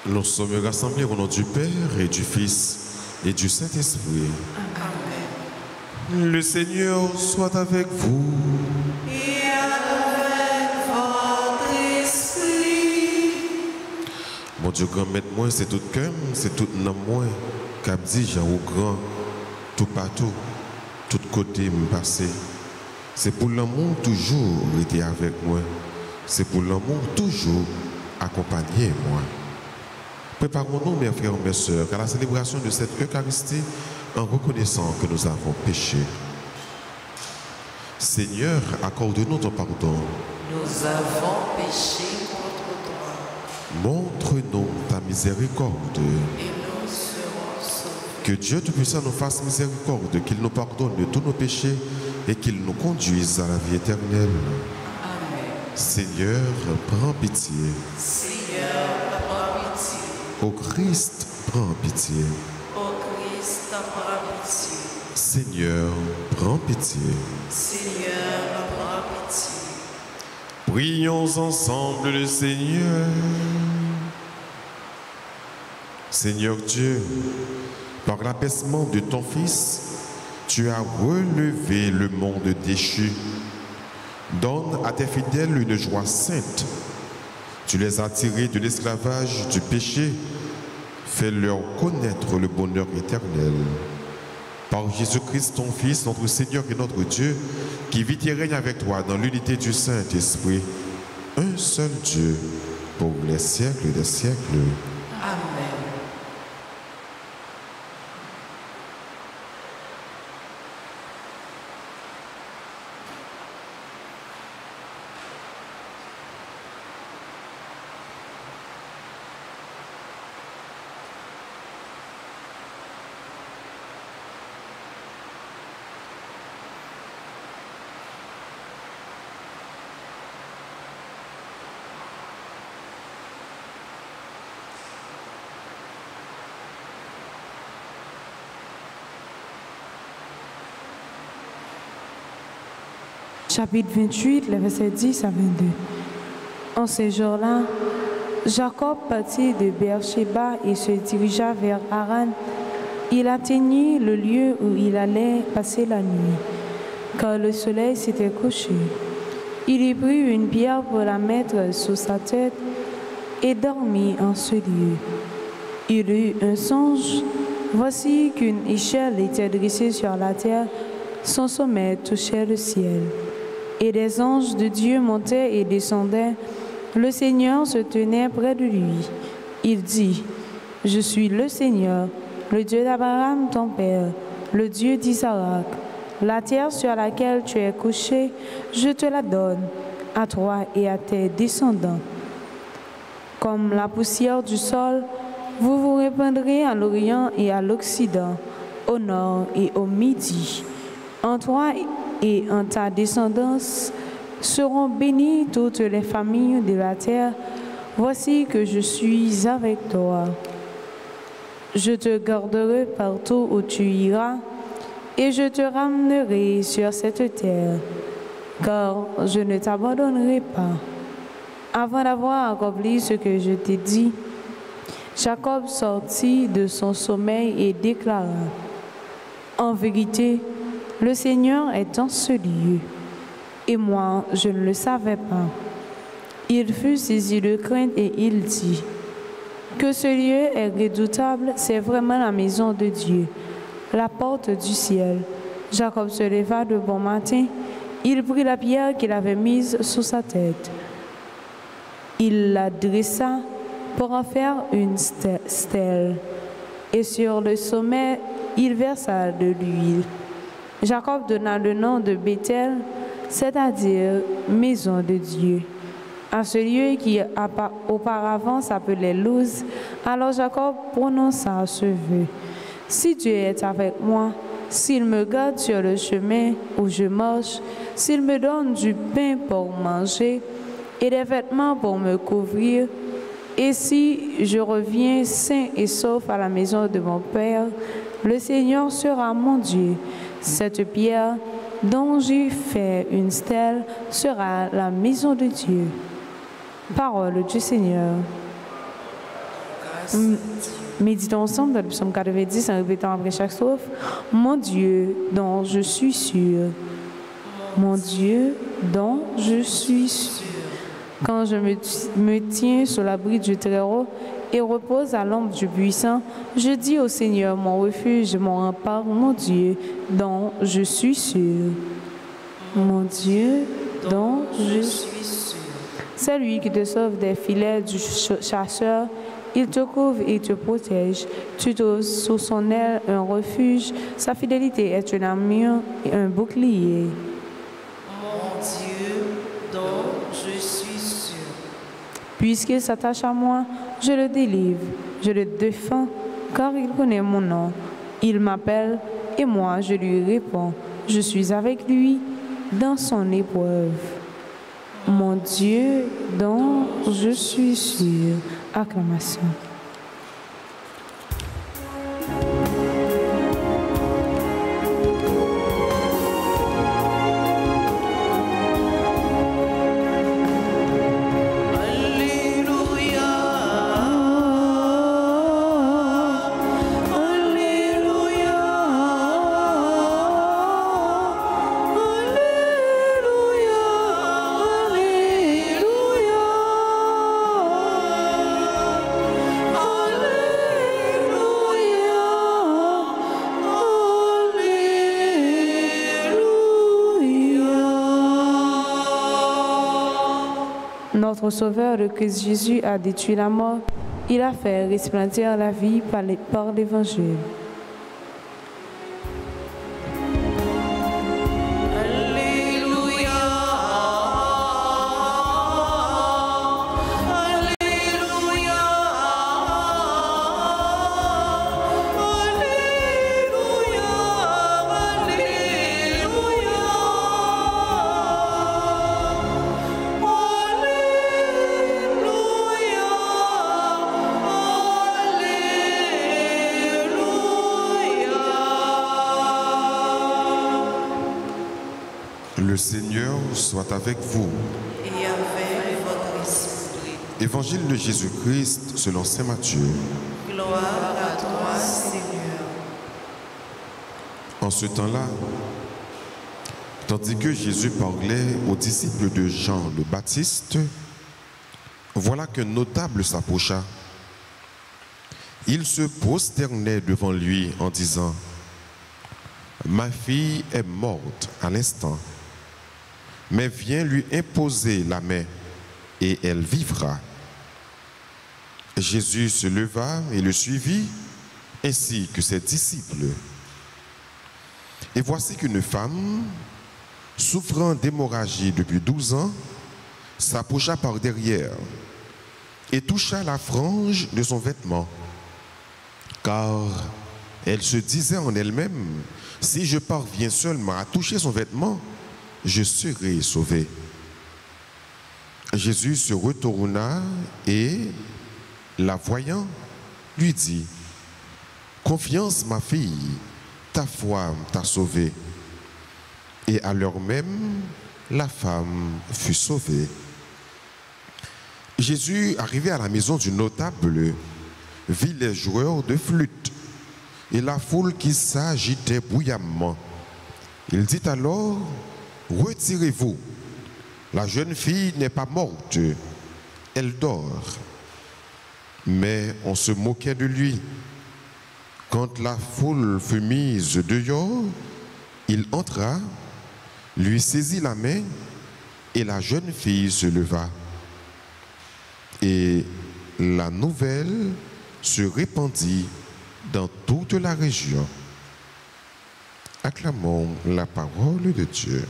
Nous sommes rassemblés au nom du Père et du Fils et du Saint-Esprit. Amen. Le Seigneur soit avec vous. Et avec votre esprit. Mon Dieu, grand maître, moi, c'est tout cœur, c'est tout nom, moi, cap dit Jean au grand, tout partout, tout côté me passer. C'est pour l'amour toujours été avec moi. C'est pour l'amour toujours accompagner moi. Préparons-nous, mes frères et mes sœurs, à la célébration de cette Eucharistie en reconnaissant que nous avons péché. Seigneur, accorde-nous ton pardon. Nous avons péché contre toi. Montre-nous ta miséricorde. Et nous serons sauvés. Que Dieu Tout-Puissant nous fasse miséricorde, qu'il nous pardonne de tous nos péchés et qu'il nous conduise à la vie éternelle. Amen. Seigneur, prends pitié. Seigneur, prends pitié. Ô Christ, prends pitié. Ô Christ, prends pitié. Seigneur, prends pitié. Seigneur, prends pitié. Prions ensemble le Seigneur. Seigneur Dieu, par l'abaissement de ton Fils, tu as relevé le monde déchu. Donne à tes fidèles une joie sainte. Tu les as tirés de l'esclavage du péché. Fais-leur connaître le bonheur éternel. Par Jésus-Christ, ton Fils, notre Seigneur et notre Dieu, qui vit et règne avec toi dans l'unité du Saint-Esprit, un seul Dieu, pour les siècles des siècles. Amen. Chapitre 28, les versets 10 à 22. En ces jours-là, Jacob partit de Beersheba et se dirigea vers Haran. Il atteignit le lieu où il allait passer la nuit, car le soleil s'était couché. Il y prit une pierre pour la mettre sous sa tête et dormit en ce lieu. Il eut un songe. Voici qu'une échelle était dressée sur la terre, son sommet touchait le ciel. Et des anges de Dieu montaient et descendaient. Le Seigneur se tenait près de lui. Il dit, « Je suis le Seigneur, le Dieu d'Abraham, ton père, le Dieu d'Isaac. La terre sur laquelle tu es couché, je te la donne, à toi et à tes descendants. Comme la poussière du sol, vous vous répandrez à l'Orient et à l'Occident, au nord et au midi. En toi et en ta descendance seront bénies toutes les familles de la terre. Voici que je suis avec toi. Je te garderai partout où tu iras, et je te ramènerai sur cette terre, car je ne t'abandonnerai pas. Avant d'avoir accompli ce que je t'ai dit, Jacob sortit de son sommeil et déclara, « En vérité, le Seigneur est en ce lieu, et moi, je ne le savais pas. » Il fut saisi de crainte et il dit, « Que ce lieu est redoutable, c'est vraiment la maison de Dieu, la porte du ciel. » Jacob se leva de bon matin, il prit la pierre qu'il avait mise sous sa tête. Il la dressa pour en faire une stèle, et sur le sommet, il versa de l'huile. Jacob donna le nom de Béthel, c'est-à-dire maison de Dieu, à ce lieu qui auparavant s'appelait Luz. Alors Jacob prononça ce vœu. « Si Dieu est avec moi, s'il me garde sur le chemin où je marche, s'il me donne du pain pour manger et des vêtements pour me couvrir, et si je reviens sain et sauf à la maison de mon Père, le Seigneur sera mon Dieu. Cette pierre dont j'ai fait une stèle sera la maison de Dieu. » Parole du Seigneur. Méditons ensemble dans le psaume 90 en répétant après chaque strophe. Mon Dieu, dont je suis sûr. Mon Dieu, dont je suis sûr. Quand je me tiens sur l'abri du Très-Haut et repose à l'ombre du Puissant, je dis au Seigneur, mon refuge, mon rempart, mon Dieu, dont je suis sûr. Mon Dieu, dont je suis sûr. C'est lui qui te sauve des filets du chasseur. Il te couvre et te protège. Tu trouves sous son aile un refuge. Sa fidélité est une armure et un bouclier. Mon Dieu, dont je suis sûr. Puisqu'il s'attache à moi, je le délivre, je le défends, car il connaît mon nom. Il m'appelle et moi je lui réponds. Je suis avec lui dans son épreuve. Mon Dieu, dont je suis sûr. Acclamation. Notre Sauveur, le Christ Jésus, a détruit la mort. Il a fait resplendir la vie par l'Évangile. Le Seigneur soit avec vous. Et avec votre esprit. Évangile de Jésus-Christ selon saint Matthieu. Gloire à toi, Seigneur. En ce temps-là, tandis que Jésus parlait aux disciples de Jean le Baptiste, voilà qu'un notable s'approcha. Il se prosternait devant lui en disant: Ma fille est morte à l'instant, mais viens lui imposer la main et elle vivra. Jésus se leva et le suivit, ainsi que ses disciples. Et voici qu'une femme, souffrant d'hémorragie depuis 12 ans, s'approcha par derrière et toucha la frange de son vêtement, car elle se disait en elle-même: si je parviens seulement à toucher son vêtement, je serai sauvée. Jésus se retourna et, la voyant, lui dit: Confiance, ma fille, ta foi t'a sauvée. Et à l'heure même, la femme fut sauvée. Jésus, arrivé à la maison du notable, vit les joueurs de flûte et la foule qui s'agitait bruyamment. Il dit alors: Retirez-vous, la jeune fille n'est pas morte, elle dort. Mais on se moquait de lui. Quand la foule fut mise dehors, il entra, lui saisit la main et la jeune fille se leva. Et la nouvelle se répandit dans toute la région. Acclamons la parole de Dieu.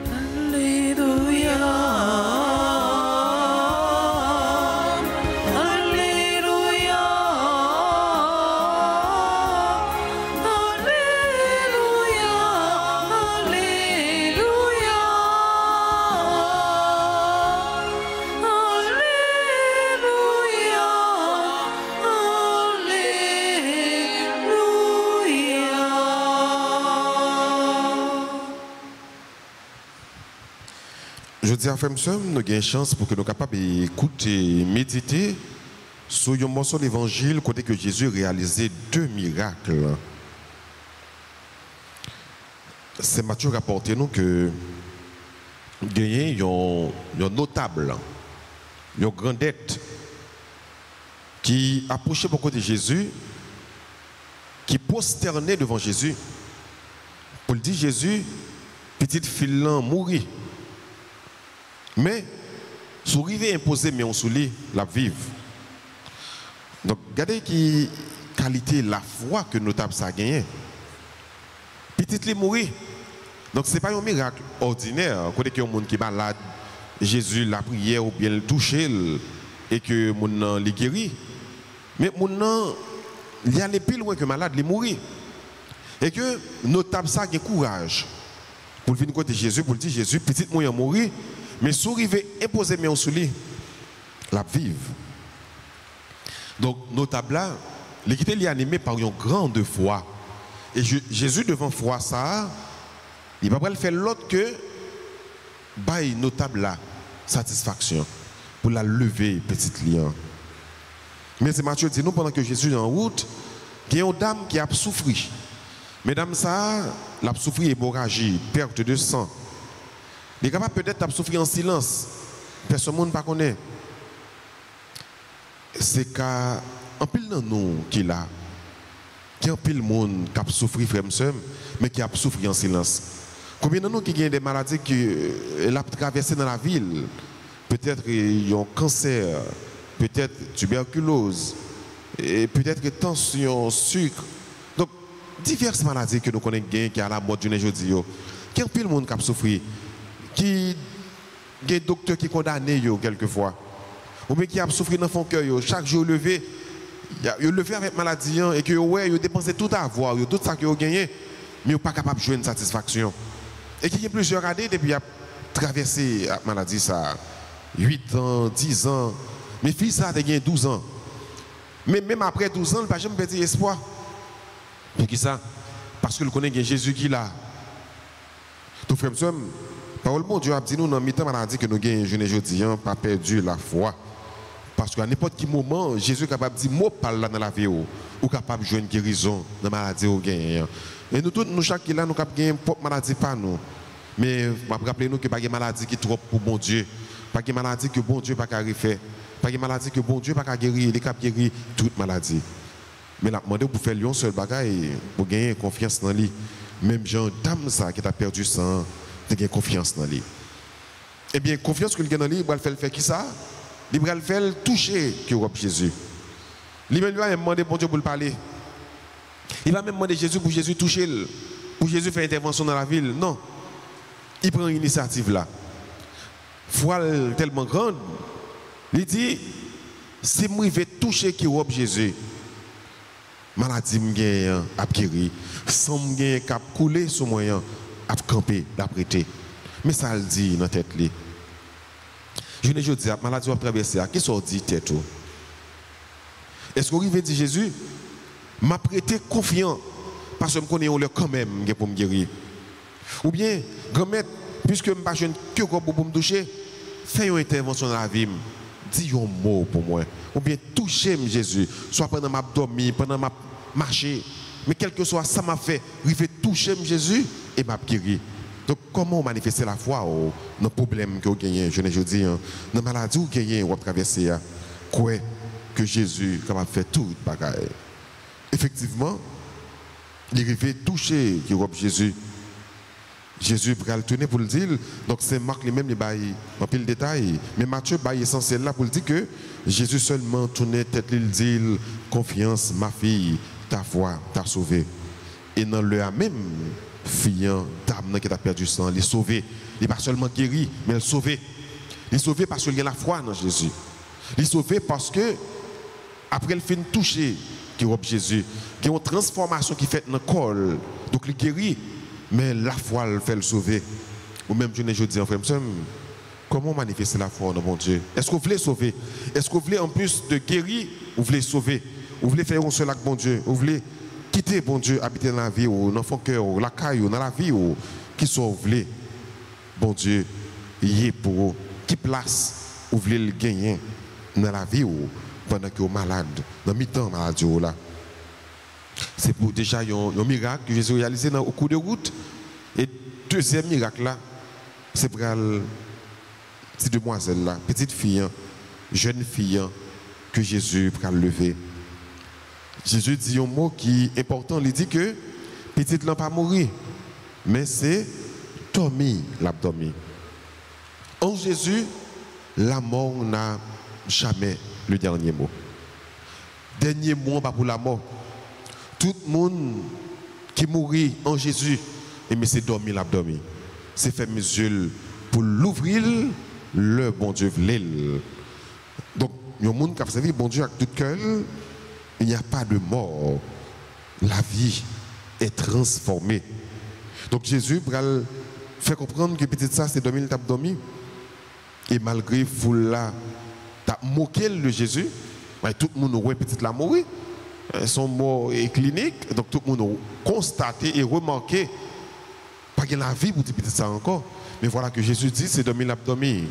Alléluia. Je dis à frère, nous avons une chance pour que nous soyons capables d'écouter, méditer sur un morceau de l'évangile côté que Jésus réalisait 2 miracles. C'est Matthieu rapporté nous que il y a un notable, une grandette qui approchait beaucoup de Jésus, qui prosternait devant Jésus pour dire Jésus, petite fille mourir. Mais, si vous arrivez à imposer, mais on sous lui, la vive. Donc, regardez qui qualité la foi que notable ça a gagné. Petite fille mourir. Donc, ce n'est pas un miracle ordinaire. Quand il y a un monde qui est malade, Jésus l'a prié ou bien le touché et que mon monde l'a guéri. Mais mon monde, il y a les plus loin que malade, il mourir. Et que notable ça a courage pour venir côté Jésus, pour dire Jésus, petite moyen mourir, mais si vous arrivez à imposer mes sous lui, la vive. Donc, notable là, l'équité est animé par une grande foi. Et Jésus, devant foi, ça, il va pas faire l'autre que, bail notable là, satisfaction, pour la lever, petite lion. Mais c'est Matthieu dit nous, pendant que Jésus est en route, il y a une dame qui a souffert. Mesdames, ça, la souffrir hémorragie, perte de sang. Il est capable peut-être de souffrir en silence. Personne ne connaît. C'est qu'un pile de nous qui là, qui a un pile de monde qui a souffert, frère, mais qui a souffert en silence. Combien de nous qui ont des maladies qui ont traversé dans la ville? Peut-être ils ont cancer, peut-être tuberculose, et peut-être tension, sucre. Donc, diverses maladies que nous connaissons qui à la mode du aujourd'hui. Qui a pile de monde qui a souffert? Qui des docteurs qui condamnent quelquefois, ou bien qui a souffert dans son cœur, chaque jour levé, il levé avec maladie et que ouais, il dépensé tout à avoir, tout ça qu'il a gagné, mais il n'est pas capable de jouer une satisfaction. Et qui a plusieurs années depuis a traversé la maladie ça, 8 ans, 10 ans, mes filles ça a gagné 12 ans. Mais même après 12 ans, il n'a pas jamais perdu espoir. Pour qui ça? Parce que le connaît Jésus qui l'a. Tout frère, parole bon Dieu a dit nous dans mi-temps maladie que nous gagnons aujourd'hui, pas perdu la foi. Parce qu'à n'importe quel moment, Jésus est capable de dire mot parle là dans la vie ou capable de jouer une guérison dans la maladie ou gagne. Et nous tous, nous chaque là, nous capable gagner une maladie pas nous. Mais rappelez-nous que pas de maladie qui est trop pour bon Dieu. Pas de maladie que bon Dieu pas qu'à refaire. Pas de maladie que bon Dieu pas qu'à guérir, il est capable de guérir toute maladie. Mais la demandé pour faire un seul bagage pour gagner confiance dans lui. Même Jean dame ça qui a perdu sang, tu as confiance dans lui. Eh bien, confiance que le gars dans lui, il va faire qui ça? Il va le faire toucher Jésus. Il va même demander bon Dieu pour le parler. Il va même demander Jésus pour Jésus toucher, pour Jésus faire intervention dans la ville. Non. Il prend une initiative là. Foi tellement grande. Il dit, si moi je vais toucher Jésus, maladie me a guéri, sang me a coulé sur moi, a campé, a prêté. Mais ça le dit dans la tête. Je ne dis pas, maladie va traverser, qu'est-ce qu'on dit tête? Est-ce qu'on arrive à dire Jésus, m'a prêté confiant, parce que je connais quand même pour me guérir? Ou bien, grand-mère, puisque je ne suis pas que pour me toucher, fais une intervention dans la vie, dis un mot pour moi. Ou bien toucher Jésus, soit pendant ma dormi, pendant ma marché, mais quel que soit ça m'a fait, il fait toucher Jésus et m'a guéri. Donc comment manifester la foi dans le problème que vous gagnez, je ne dis, dans la maladie que vous gagnez, vous traversez, quoi que Jésus a fait tout bagaille. Effectivement, il arrive toucher Jésus. Jésus va le tourner pour le dire. Donc c'est Marc lui-même, il baille en pile détail. Mais Matthieu baille essentiel là pour le dire que Jésus seulement tournait tête, il dit confiance, ma fille, ta foi t'a sauvé. Et dans le même fille, dame qui a perdu sang, il est sauvé. Il n'est pas seulement guéri, mais il est sauvé. Il est sauvé parce qu'il a la foi dans Jésus. Il est sauvé parce que après il fait toucher Jésus, il y a une transformation qui fait dans le corps. Donc il est guéri. Mais la foi le fait le sauver. Ou même je dis en frère, comment manifester la foi dans mon Dieu? Est-ce que vous voulez sauver? Est-ce que vous voulez en plus de guérir, vous voulez sauver? Vous voulez faire un seul avec bon Dieu? Vous voulez quitter bon Dieu, habiter dans la vie, ou dans son cœur, ou la caille, ou dans la vie, ou qui soit vous voulez? Bon Dieu, y est pour qui place vous voulez le gagner dans la vie ou pendant que vous êtes malade, dans le mi-temps maladie là. C'est pour déjà un miracle que Jésus a réalisé au cours de route. Et deuxième miracle là, c'est pour la petite demoiselle là, petite fille, jeune fille que Jésus a levé. Jésus dit un mot qui est important, il dit que petite n'a pas mourir, mais c'est dormi, l'abdomen. En Jésus, la mort n'a jamais le dernier mot. Dernier mot, pas pour la mort. Tout le monde qui mourit en Jésus, mais c'est dormi l'abdomen. C'est fait mesure pour l'ouvrir, le bon Dieu voulait. Donc, il y a un monde qui a servi bon Dieu avec tout cœur, il n'y a pas de mort. La vie est transformée. Donc, Jésus fait comprendre que peut-être ça, c'est dormi l'abdomen. Et malgré foule là, t'as moqué de Jésus, tout le monde aurait peut-être la mourir. Son mot est clinique, donc tout le monde a constaté et remarqué pas qu'il y a la vie pour dire peut-être ça encore. Mais voilà que Jésus dit, c'est dormir l'abdomen.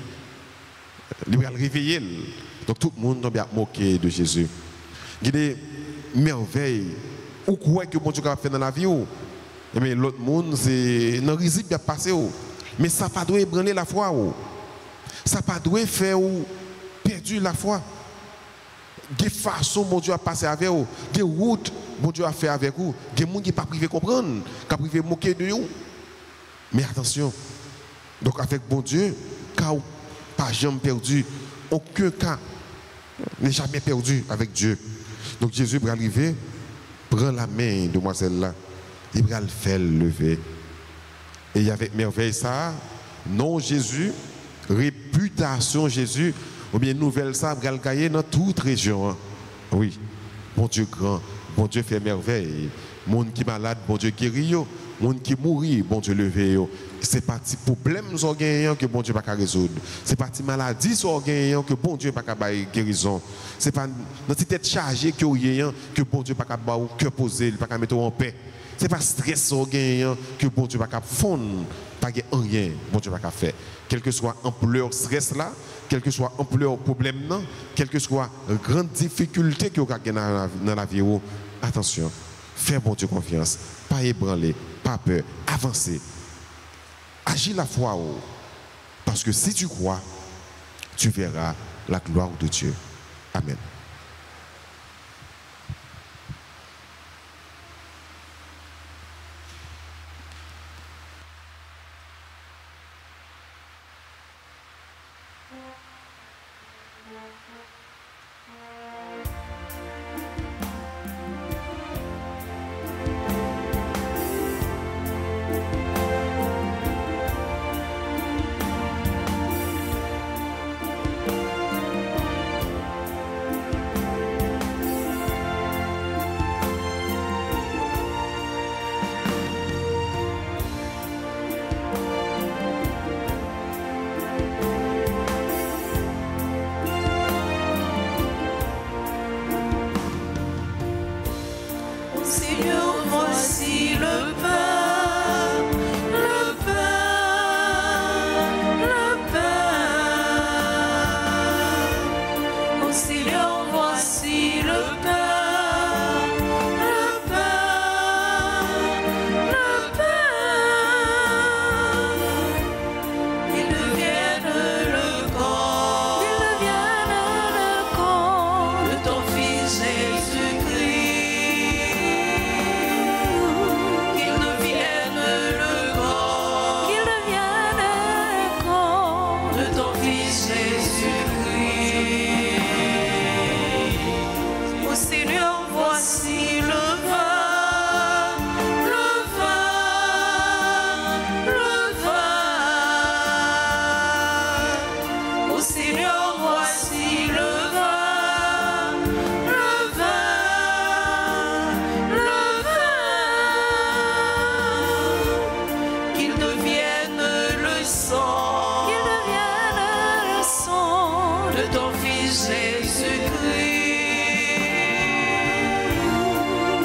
Il va le réveiller. Donc tout le monde a bien moqué de Jésus. Il y a des merveilles. Ou quoi que bon Dieu a fait dans la vie. Mais l'autre monde, c'est dans le risque de passer. Mais ça ne doit pas ébranler la foi. Ça ne doit pas faire perdre la foi. Des façons bon Dieu a passé avec vous, des routes bon Dieu a fait avec vous, des gens qui ne pas privé comprendre, qui ne privé moquer de vous. Mais attention, donc avec bon Dieu, quand pas jamais perdu, aucun cas n'est jamais perdu avec Dieu. Donc Jésus va arriver, prend la main de demoiselle là, il va le faire lever. Et avec merveille ça, non Jésus, réputation Jésus, ou bien nouvelle ça, va le gagner dans toute région. Oui, bon Dieu grand, bon Dieu fait merveille. Monde qui est malade, bon Dieu guérit. Monde qui mourit, bon Dieu levé. C'est pas des problèmes que bon Dieu pas résoudre. C'est pas des maladies que bon Dieu pas guérison. C'est pas dans cette tête chargée que bon Dieu pas que poser, pas mettre en paix. C'est pas stress que bon Dieu pas fondre, pas rien, bon Dieu pas faire. Quelle que soit ampleur stress là, quelle que soit ampleur problème là, quelle que soit grande difficulté que vous avez dans la vie, attention, fais bon Dieu confiance, pas ébranler, pas peur, avancer. Agis la foi, parce que si tu crois, tu verras la gloire de Dieu. Amen.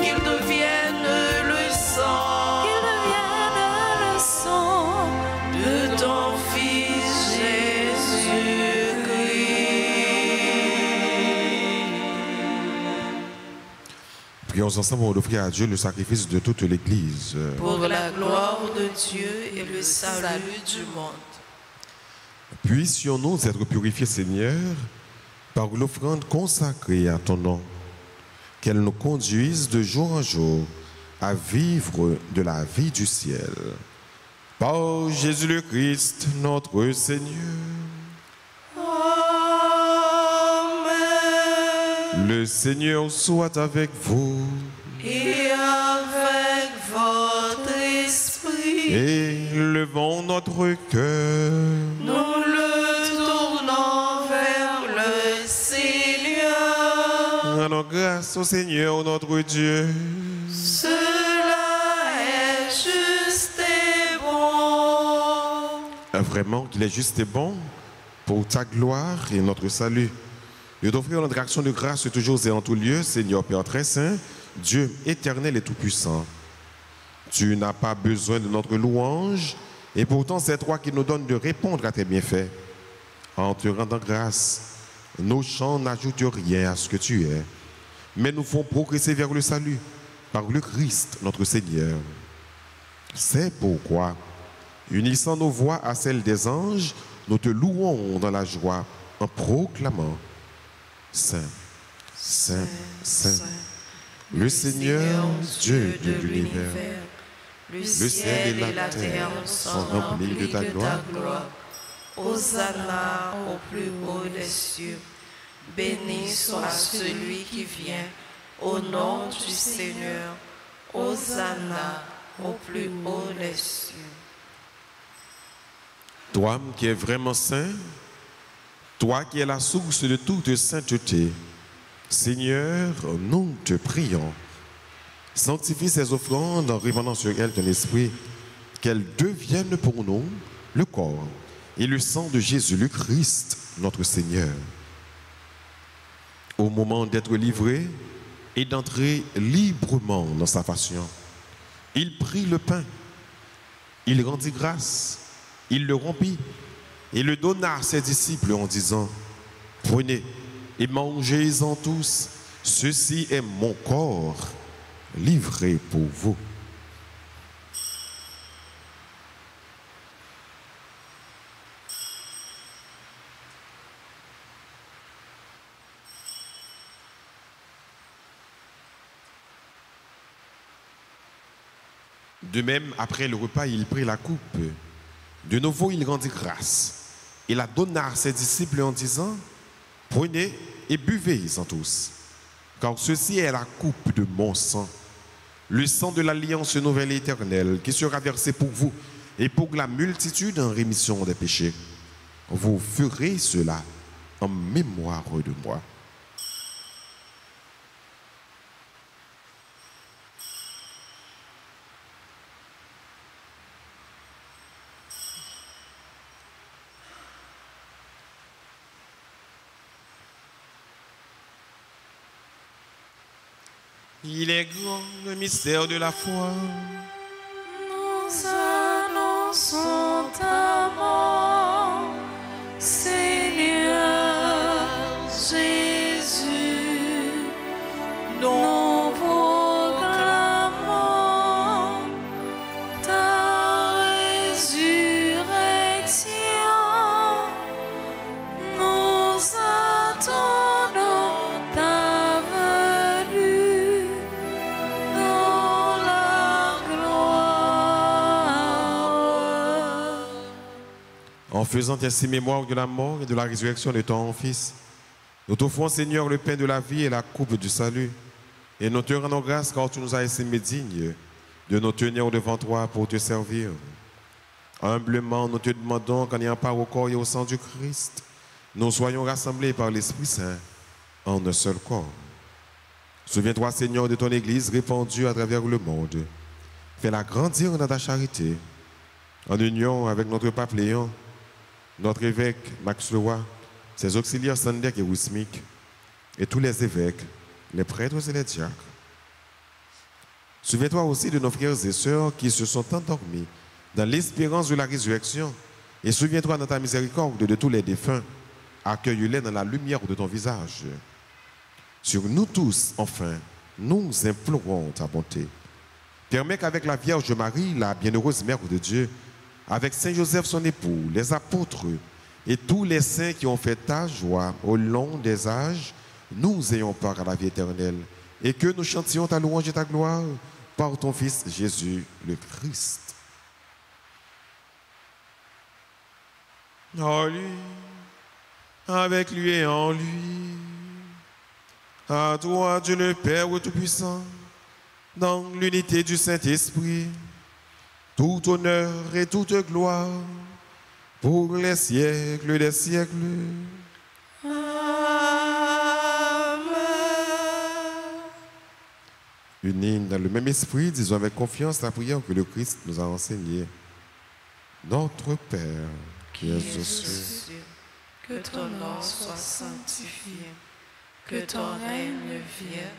Qu'il devienne le sang de ton Fils Jésus. Prions ensemble pour offrir à Dieu le sacrifice de toute l'Église. Pour la gloire de Dieu et le salut du monde. Puissions-nous être purifiés, Seigneur, par l'offrande consacrée à ton nom, qu'elle nous conduise de jour en jour à vivre de la vie du ciel. Par Jésus le Christ, notre Seigneur. Amen. Le Seigneur soit avec vous. Et avec votre esprit. Élevons notre cœur. Nous le tournons vers le Seigneur. Rendons grâce au Seigneur notre Dieu. Cela est juste et bon. Vraiment qu'il est juste et bon pour ta gloire et notre salut. Et d'offrir notre action de grâce toujours et en tout lieu, Seigneur Père très saint, Dieu éternel et tout-puissant. Tu n'as pas besoin de notre louange, et pourtant c'est toi qui nous donnes de répondre à tes bienfaits. En te rendant grâce, nos chants n'ajoutent rien à ce que tu es, mais nous font progresser vers le salut par le Christ, notre Seigneur. C'est pourquoi, unissant nos voix à celles des anges, nous te louons dans la joie en proclamant Saint, Saint, Saint, le Seigneur, Dieu de l'univers. Le ciel et la terre sont remplis de ta gloire. Hosanna au plus haut des cieux. Béni soit celui qui vient au nom du Seigneur. Hosanna au plus haut des cieux. Toi qui es vraiment saint, toi qui es la source de toute sainteté, Seigneur, nous te prions. Sanctifie ces offrandes en répandant sur elles ton esprit, qu'elles deviennent pour nous le corps et le sang de Jésus le Christ, notre Seigneur. Au moment d'être livré et d'entrer librement dans sa passion, il prit le pain, il rendit grâce, il le rompit et le donna à ses disciples en disant, « Prenez et mangez-en tous, ceci est mon corps livré pour vous. » De même, après le repas, il prit la coupe. De nouveau, il rendit grâce. Il la donna à ses disciples en disant, « Prenez et buvez-en tous, car ceci est la coupe de mon sang, le sang de l'alliance nouvelle et éternelle, qui sera versé pour vous et pour la multitude en rémission des péchés. Vous ferez cela en mémoire de moi. » Il est grand le mystère de la foi. Nous annonçons ta mort, Seigneur Jésus. Nous proclamons ta résurrection. Nous attendons ta venue dans la gloire. En faisant ainsi mémoire de la mort et de la résurrection de ton Fils, nous t'offrons, Seigneur, le pain de la vie et la coupe du salut. Et nous te rendons grâce car tu nous as estimés dignes de nous tenir devant toi pour te servir. Humblement, nous te demandons qu'en ayant part au corps et au sang du Christ, nous soyons rassemblés par l'Esprit Saint en un seul corps. Souviens-toi, Seigneur, de ton Église répandue à travers le monde. Fais-la grandir dans ta charité, en union avec notre pape Léon, notre évêque Max Leroy, ses auxiliaires Sandek et Wismik, et tous les évêques, les prêtres et les diacres. Souviens-toi aussi de nos frères et sœurs qui se sont endormis dans l'espérance de la résurrection, et souviens-toi dans ta miséricorde de tous les défunts. Accueille-les dans la lumière de ton visage. Sur nous tous, enfin, nous implorons ta bonté. Permets qu'avec la Vierge Marie, la bienheureuse Mère de Dieu, avec Saint Joseph son époux, les apôtres et tous les saints qui ont fait ta joie au long des âges, nous ayons part à la vie éternelle et que nous chantions ta louange et ta gloire par ton Fils Jésus le Christ. En lui, avec lui et en lui, à toi Dieu le Père Tout-Puissant, dans l'unité du Saint-Esprit, tout honneur et toute gloire pour les siècles des siècles. Amen. Unis dans le même esprit, disons avec confiance la prière que le Christ nous a enseignée. Notre Père, qui es aux cieux, que ton nom soit sanctifié, que ton règne vienne,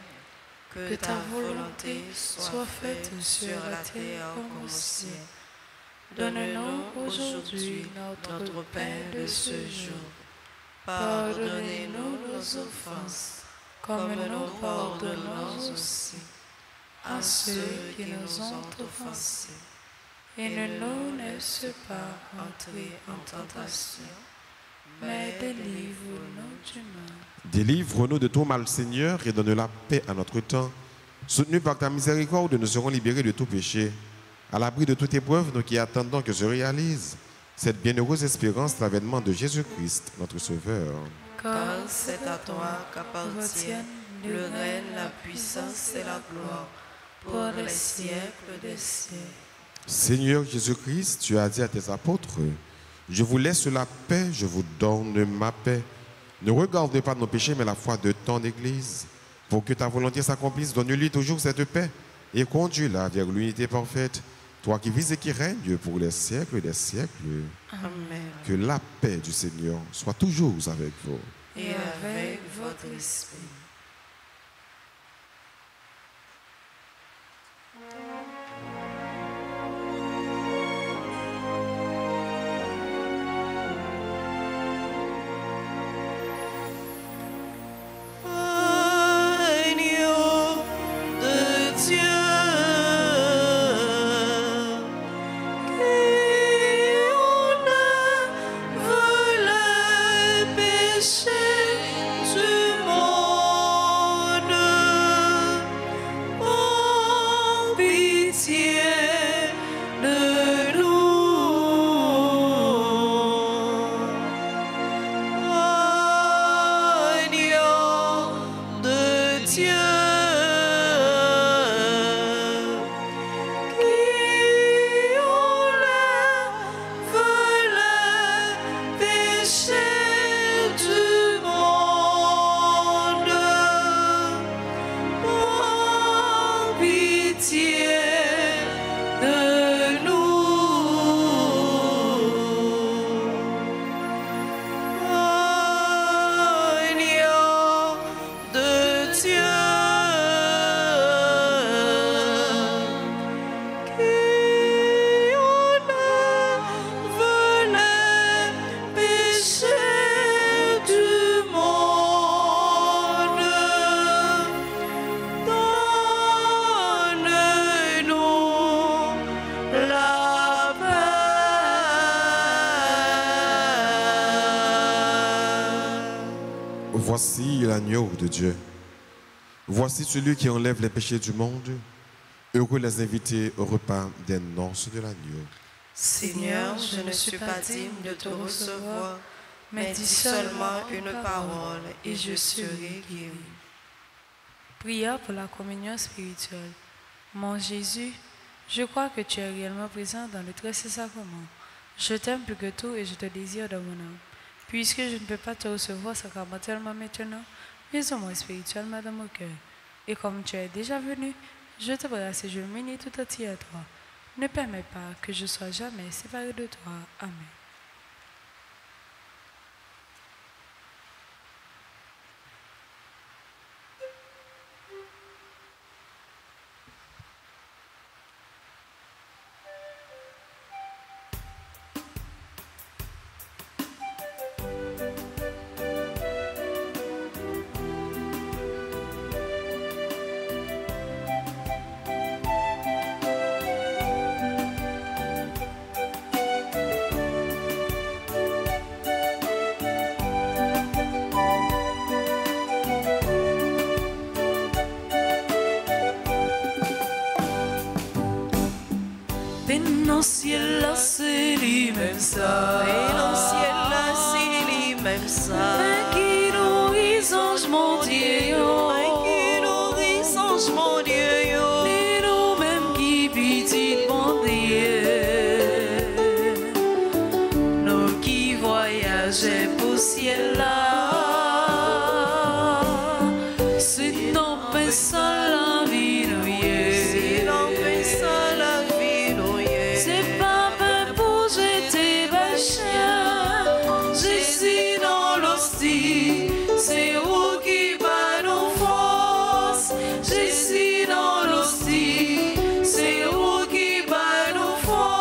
que ta volonté soit faite sur la terre comme au ciel. Donne-nous aujourd'hui notre pain de ce jour. Pardonnez-nous nos offenses, comme nous pardonnons aussi à ceux qui nous ont offensés. Et ne nous laisse pas entrer en tentation, mais délivre-nous du mal. délivre-nous de tout mal, Seigneur, et donne la paix à notre temps. Soutenus par ta miséricorde, nous serons libérés de tout péché. À l'abri de toute épreuve, nous qui attendons que se réalise cette bienheureuse espérance, l'avènement de Jésus-Christ, notre Sauveur. Car c'est à toi qu'appartiennent le règne, la puissance et la gloire, pour les siècles des siècles. Seigneur Jésus-Christ, tu as dit à tes apôtres, je vous laisse la paix, je vous donne ma paix. Ne regarde pas nos péchés, mais la foi de ton Église. Pour que ta volonté s'accomplisse, donne-lui toujours cette paix et conduis-la vers l'unité parfaite. Toi qui vis et qui règnes pour les siècles des siècles. Amen. Que la paix du Seigneur soit toujours avec vous. Et avec votre esprit. Voici l'agneau de Dieu. Voici celui qui enlève les péchés du monde. Heureux les invités au repas des noces de l'agneau. Seigneur, je ne suis pas digne de te recevoir, mais dis seulement une parole et je serai guéri. Prière pour la communion spirituelle. Mon Jésus, je crois que tu es réellement présent dans le très saint sacrement. Je t'aime plus que tout et je te désire dans mon âme. Puisque je ne peux pas te recevoir sacramentellement maintenant, mais au moins spirituellement dans mon cœur. Et comme tu es déjà venu, je te brasse et je m'unis tout entier à toi. Ne permets pas que je sois jamais séparé de toi. Amen. ça. Et dans le ciel là, c'est lui-même ça. Mais qui nourrit ange mon Dieu, Mais qui nourrit ange mon Dieu, yo. et nous-mêmes qui petit bon Dieu, nous qui voyageons pour ciel là. C'est ton pinceau la vie, nous C'est l'empêche ça la vie, nous y c'est pas peine pour jeter le chien. Je suis dans l'hostie, c'est où qui bat nos forces. Je suis dans l'hostie, c'est où qui bat nos forces.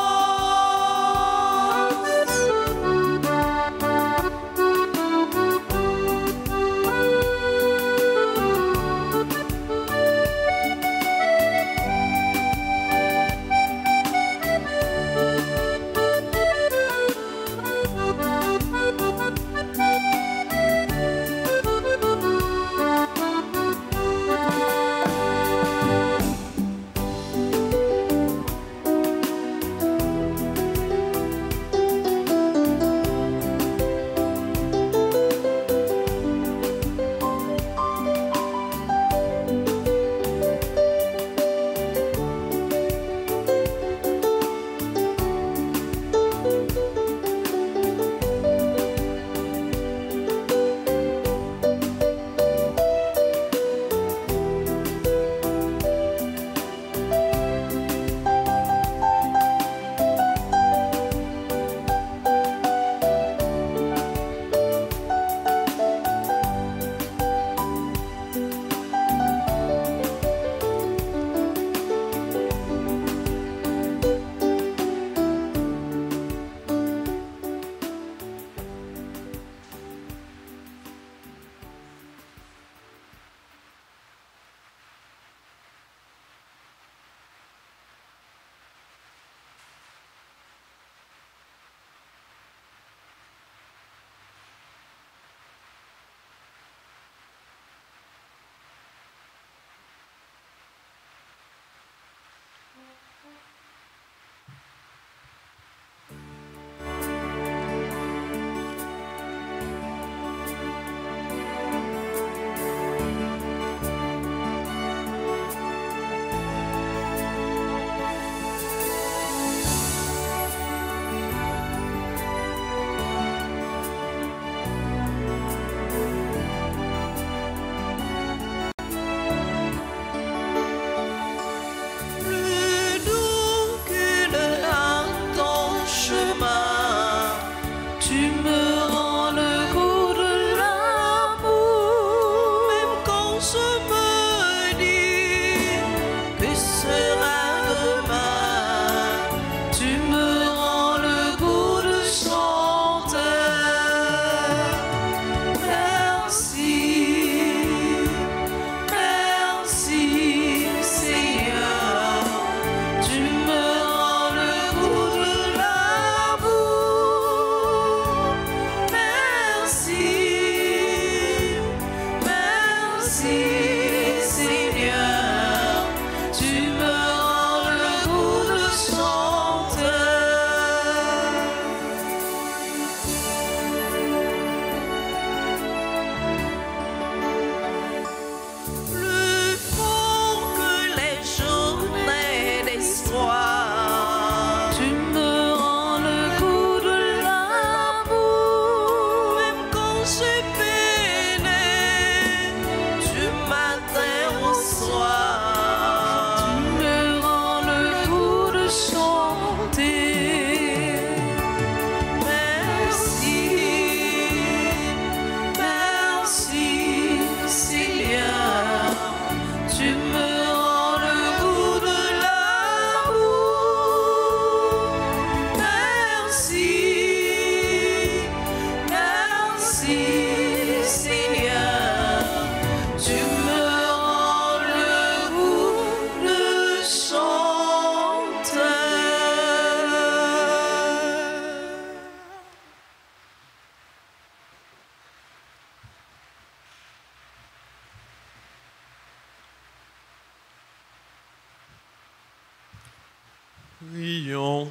Prions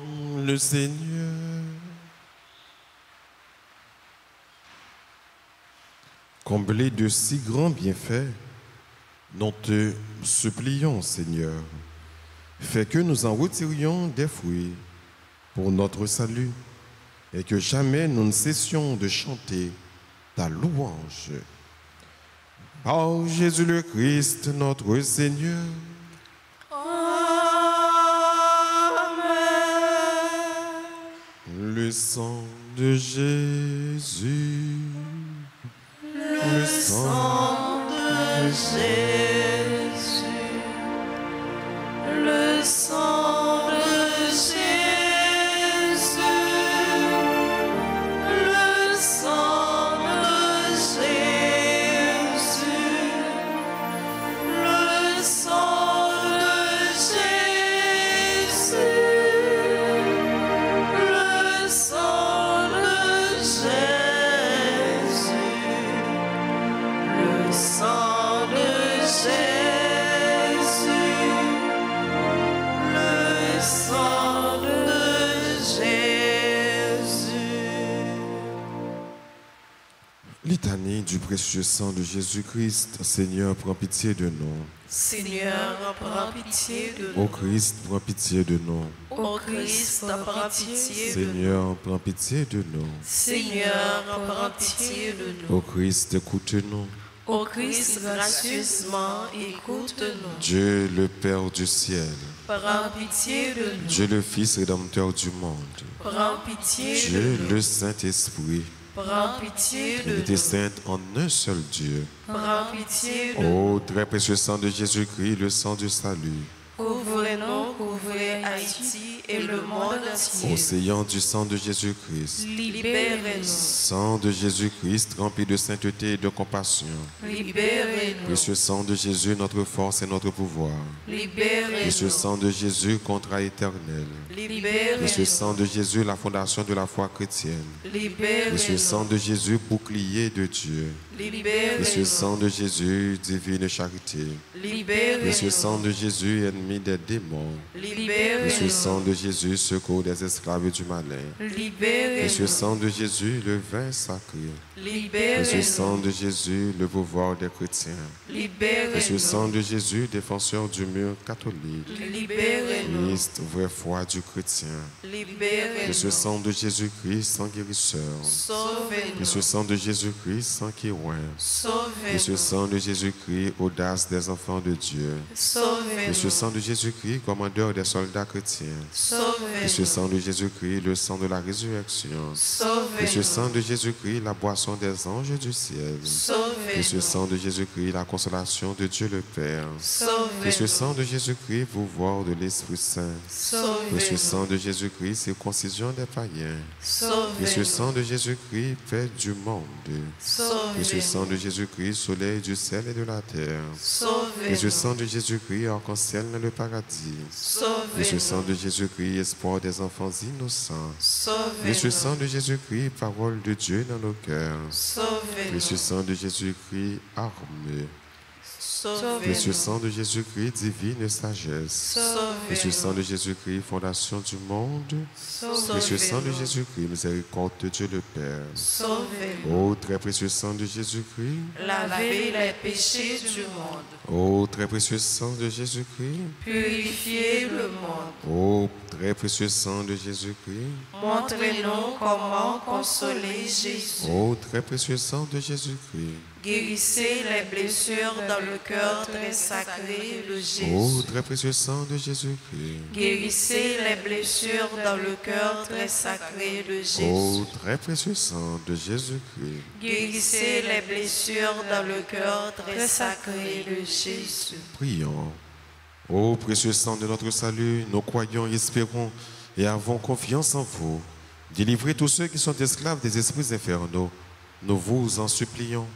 le Seigneur. Comblés de si grands bienfaits, nous te supplions, Seigneur, fais que nous en retirions des fruits pour notre salut et que jamais nous ne cessions de chanter ta louange. Par Jésus le Christ, notre Seigneur. Amen. Le sang de Jésus. Le sang de Jésus. Le sang de Jésus. Le sang de Jésus. Le sang de Jésus. Le sang de Jésus. Le sang de Jésus. Le sang de Jésus. Litanie du précieux sang de Jésus-Christ. Seigneur, prends pitié de nous. Seigneur, prends pitié de nous. Ô Christ, prends pitié de nous. Ô Christ, prends pitié de nous. Seigneur, prends pitié de nous. Seigneur, prends pitié de nous. Ô Christ, écoute-nous. Ô Christ, gracieusement, écoute-nous. Dieu, le Père du ciel, Prends pitié de nous. Dieu, le Fils rédempteur du monde, Prends pitié de Dieu, nous. le Saint-Esprit, Prends pitié de Trinité nous. sainte en un seul Dieu. Prends pitié de nous. Ô très précieux sang de Jésus-Christ, le sang du salut. Couvrez-nous, couvrez Haïti et le monde entier. Océan du sang de Jésus-Christ, Libérez-nous. sang de Jésus-Christ rempli de sainteté et de compassion. Libérez-nous. Précieux sang de Jésus, notre force et notre pouvoir. Précieux Libérez-nous. sang de Jésus, contrat éternel. Précieux Libérez-nous. sang de Jésus, la fondation de la foi chrétienne. Précieux sang Libérez-nous. de Jésus, bouclier de Dieu. Précieux sang Libérez-nous. de Jésus, divine charité. Précieux sang Libérez-nous. de Jésus, ennemi des démons. Précieux sang Libérez-nous. de Jésus, secours des esclaves du malin. Précieux Libérez-nous. sang de Jésus, le vin sacré. Précieux sang Libérez-nous. de Jésus, le pouvoir des chrétiens. Précieux sang Libérez-nous. de Jésus, défenseur du mur catholique. Libérez-nous. Christ, vraie foi du chrétien. Précieux Libérez-nous. sang de Jésus-Christ, sang guérisseur. Précieux Sauvez-nous. sang de Jésus-Christ, sang qui oint. Précieux Sauvez-nous. sang de Jésus-Christ, audace des enfants de Dieu. Précieux Sauvez-nous. sang de Jésus-Christ, commandeur des soldats chrétiens. Précieux Sauvez-nous. sang de Jésus-Christ, le sang de la résurrection. Précieux Sauvez-nous. sang de Jésus-Christ, la boisson des anges du ciel. Précieux Sauvez-nous. sang de Jésus-Christ, la consolation de Dieu le Père. Précieux Sauvez-nous. sang de Jésus-Christ, pouvoir de l'Esprit Saint. Précieux Sauvez-nous. sang de Jésus-Christ, circoncision des païens. Précieux Sauvez-nous. sang de Jésus-Christ, paix du monde. Précieux sang Sauvez-nous. de Jésus-Christ, soleil du ciel et de la terre. Précieux Sauvez-nous. sang de Jésus-Christ, arc-en-ciel dans le paradis. Précieux sang Sauvez-nous. de Jésus-Christ, espoir des enfants innocents. Précieux sang Sauvez-nous. de Jésus-Christ, parole de Dieu dans nos cœurs. Précieux Sauvez-nous. sang de Jésus-Christ, arme. Précieux Sauvez-nous. sang de Jésus-Christ, divine sagesse. Précieux sang de Jésus-Christ, fondation du monde. Précieux sang de Sauvez-nous. Jésus-Christ, miséricorde de Dieu le Père. Sauvez-nous. Ô très précieux sang de Jésus-Christ. Lavez les péchés du monde. Ô très précieux sang de Jésus-Christ. Purifiez le monde. Ô très précieux sang de Jésus-Christ. Montrez-nous comment consoler Jésus. Ô très précieux sang de Jésus-Christ. Guérissez les blessures dans le cœur très sacré de Ô Jésus. très précieux sang de Jésus-Christ. Guérissez les blessures dans le cœur très sacré de Ô Jésus. très précieux sang de Jésus-Christ. Guérissez les blessures dans le cœur très sacré de Jésus. Prions. Ô précieux sang de notre salut, nous croyons et espérons et avons confiance en vous. Délivrez tous ceux qui sont esclaves des esprits infernaux. Nous vous en supplions.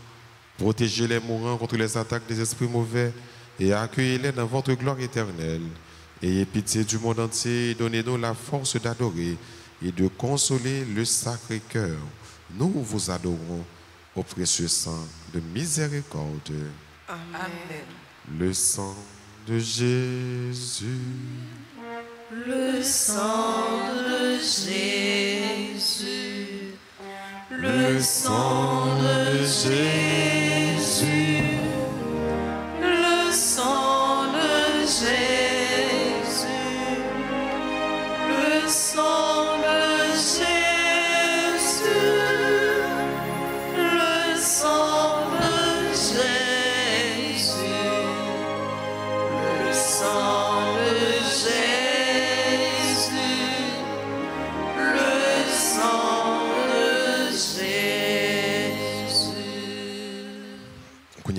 Protégez les mourants contre les attaques des esprits mauvais et accueillez-les dans votre gloire éternelle. Ayez pitié du monde entier et donnez-nous la force d'adorer et de consoler le Sacré-Cœur. Nous vous adorons au précieux sang de miséricorde. Amen. Le sang de Jésus. Le sang de Jésus. Le sang de Jésus.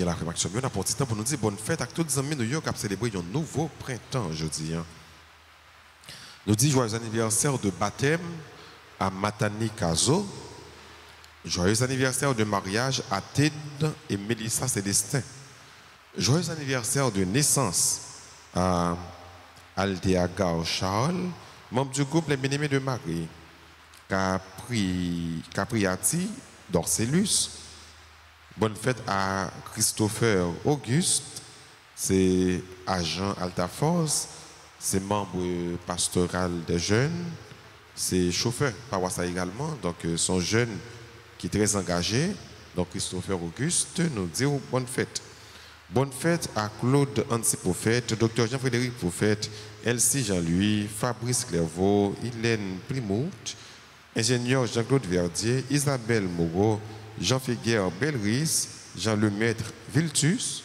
la réaction. On a un petit temps pour nous dire bonne fête à tous les amis de New York qui ont célébré un nouveau printemps aujourd'hui. Nous disons joyeux anniversaire de baptême à Matani Kazo. Joyeux anniversaire de mariage à Ted et Mélissa Célestin. Joyeux anniversaire de naissance à Aldea Gao Charles, membre du groupe Les Bien-Aimés de Marie. Capriati Dorcellus. Bonne fête à Christopher Auguste, c'est agent Altaforce, c'est membre pastoral des jeunes, c'est chauffeur paroisse également, donc son jeune qui est très engagé. Donc Christopher Auguste nous dit bonne fête. Bonne fête à Claude Ansi Prophète, Dr Jean-Frédéric Prophète, Elsie Jean-Louis, Fabrice Clairvaux, Hélène Primout, ingénieur Jean-Claude Verdier, Isabelle Moreau, Jean Figuère Belris, Jean Lemaître Viltus.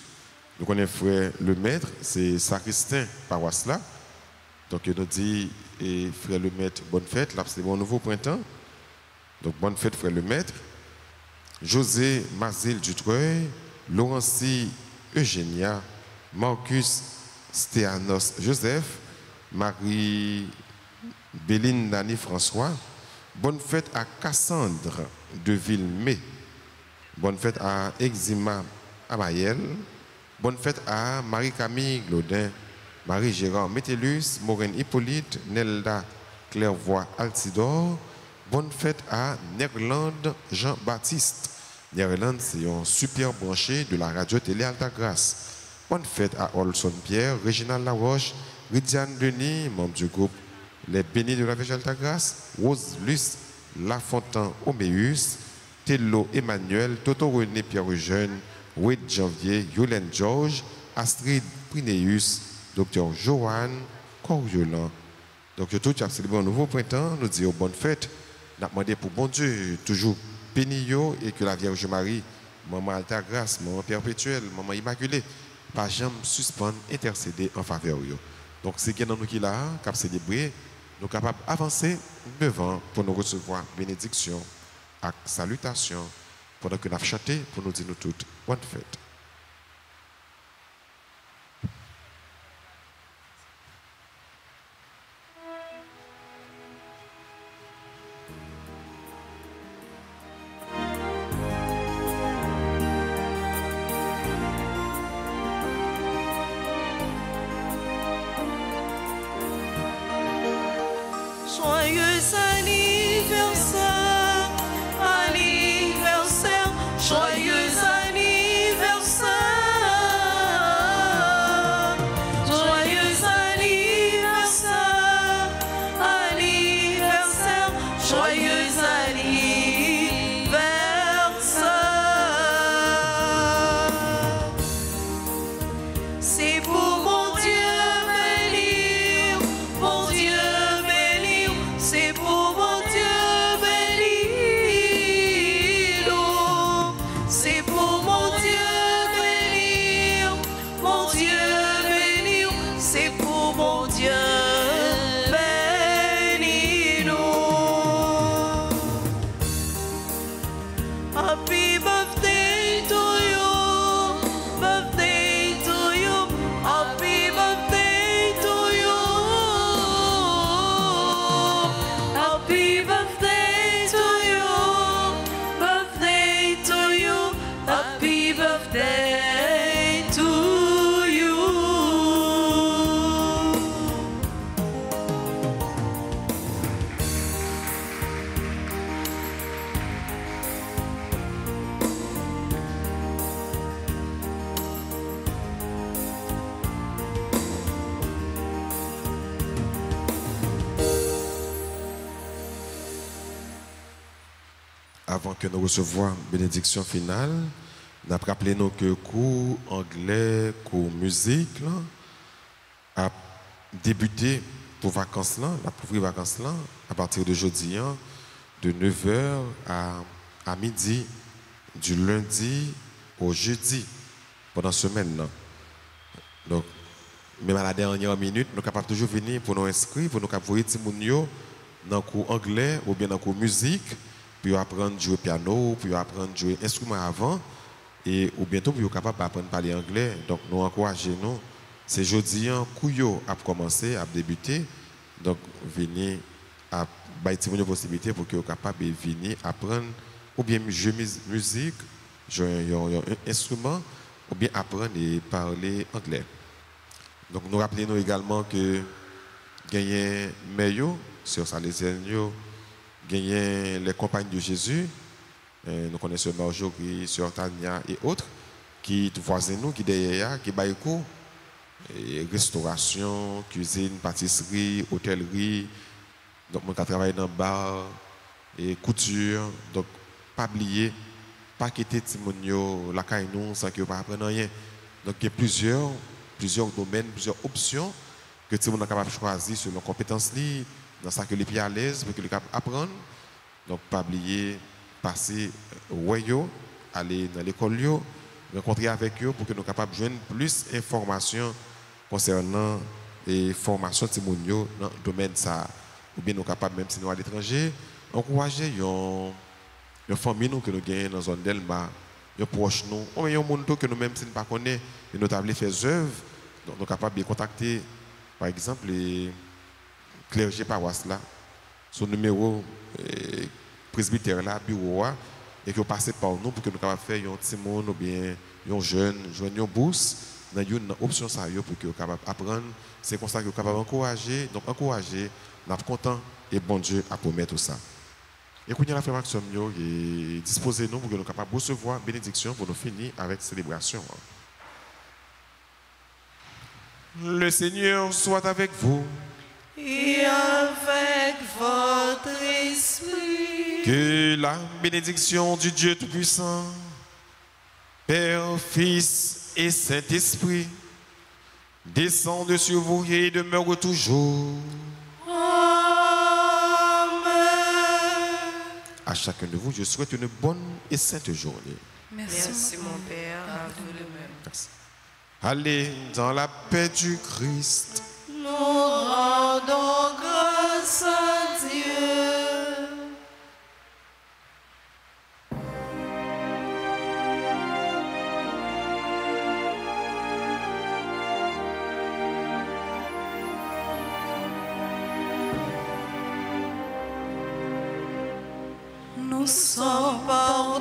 Nous connaissons frère Lemaître, c'est sacristain paroisse là. Donc il nous dit frère Lemaître, bonne fête, là c'est bon nouveau printemps. Donc bonne fête frère Lemaître. José Mazil Dutreuil, Laurencie Eugénia, Marcus Stéanos Joseph, Marie Béline Dani François. Bonne fête à Cassandre de Villemé. Bonne fête à Exima Amayel. Bonne fête à Marie-Camille Glaudin, Marie-Gérard Métellus, Maureen Hippolyte, Nelda Clairvoy Altidor. Bonne fête à Nerland Jean-Baptiste. Nerland, c'est un super branché de la radio-télé Altagrace. Bonne fête à Olson Pierre, Réginald Laroche, Ridiane Denis, membre du groupe Les Bénis de la Vierge Altagrace, Rose Luce Lafontaine Oméus, Tello Emmanuel, Toto René Pierre-Eugène, Wade Janvier, Yolène Georges, Astrid Prineus, Dr Joanne Coriolan. Donc, tout a célébré un nouveau printemps, nous disons bonne fête. Nous avons demandé pour bon Dieu, toujours béni et que la Vierge Marie, Maman Altagrace, Maman Perpétuelle, Maman Immaculée, pas jamais suspendre, intercéder en faveur. Donc, c'est qui nous qui là, qui a célébré, nous sommes capables d'avancer devant pour nous recevoir bénédiction et salutation pendant que nous avons chanté pour nous dire nous toutes bonne fête. Joyeux anniversaire, anniversaire, joyeux anniversaire, joyeux anniversaire, anniversaire, joyeux anniversaire. C'est pour mon Dieu béni, mon Dieu. C'est pour mon Dieu béni, c'est pour mon Dieu béni, mon Dieu béni, c'est pour mon Dieu béni. Happy birthday to you, birthday to you, happy birthday to you. Happy birthday to you, birthday to you, happy birthday to you. Avant que nous recevions la bénédiction finale, nous avons rappelé nous que le cours anglais, cours musique, là, a débuté pour vacances là, la pour vacances là, à partir de jeudi, hein, de 9h à midi, du lundi au jeudi, pendant la semaine. Là. Donc, même à la dernière minute, nous sommes capables toujours venir pour nous inscrire, pour nous envoyer des gens dans le cours anglais ou bien dans le cours musique, puis apprendre à jouer piano, puis apprendre à jouer instrument avant. et ou bientôt vous êtes capable d'apprendre à parler anglais. Donc nous encourageons nous. C'est jeudi Kouyo a commencé à débuter. Donc venez à une possibilité pour que vous soyez capable de venir apprendre ou bien jouer musique, jouer un instrument ou bien apprendre et parler anglais. Donc nous rappelons également que gagner meilleur sur Salésienne, gagner les compagnes de Jésus, nous connaissons Marjorie, sur Tania et autres, qui voisins nous, qui derrière, qui baillent cours, restauration, cuisine, pâtisserie, hôtellerie, donc on travaille dans le bar et couture, donc pas oublier, pas quitter Timonio, la caille nous sans que vous apprendre rien. Donc il y a plusieurs domaines, plusieurs options que tout le monde est capable de choisir selon les compétences, dans ça que les pieds à l'aise, pour que les capable apprendre. Donc, pas oublier, passer aller dans l'école, rencontrer avec eux pour que nous soyons capables de joindre plus d'informations concernant les formations de dans le domaine ça. Ou bien nous sommes capables, même si nous sommes à l'étranger, encourager les familles que nous gagnons dans la zone d'Elma, les proches nous, ou bien les gens que nous même si nous ne connaissons pas, nous avons fait œuvre, donc nous sommes capables de contacter, par exemple, les clergés paroisse là, son numéro presbytère là, bureau et que vous passez par nous pour que nous puissions faire un petit monde ou bien un jeune, joindre une bourse dans une option sérieuse pour que vous puissiez apprendre. C'est comme ça que vous pouvez encourager. Donc encourager, nous sommes contents et bon Dieu à promettre tout ça. Écoutez la frère Maxime et disposez-nous pour que nous puissions recevoir bénédiction pour nous finir avec la célébration. Le Seigneur soit avec vous. Et avec votre esprit. Que la bénédiction du Dieu Tout-Puissant, Père, Fils et Saint-Esprit, descende sur vous et demeure toujours. Amen. À chacun de vous, je souhaite une bonne et sainte journée. Merci mon Père, à vous de même. Merci. Allez dans la paix du Christ. Nous rendons grâce à Dieu. Nous sommes pardonnés.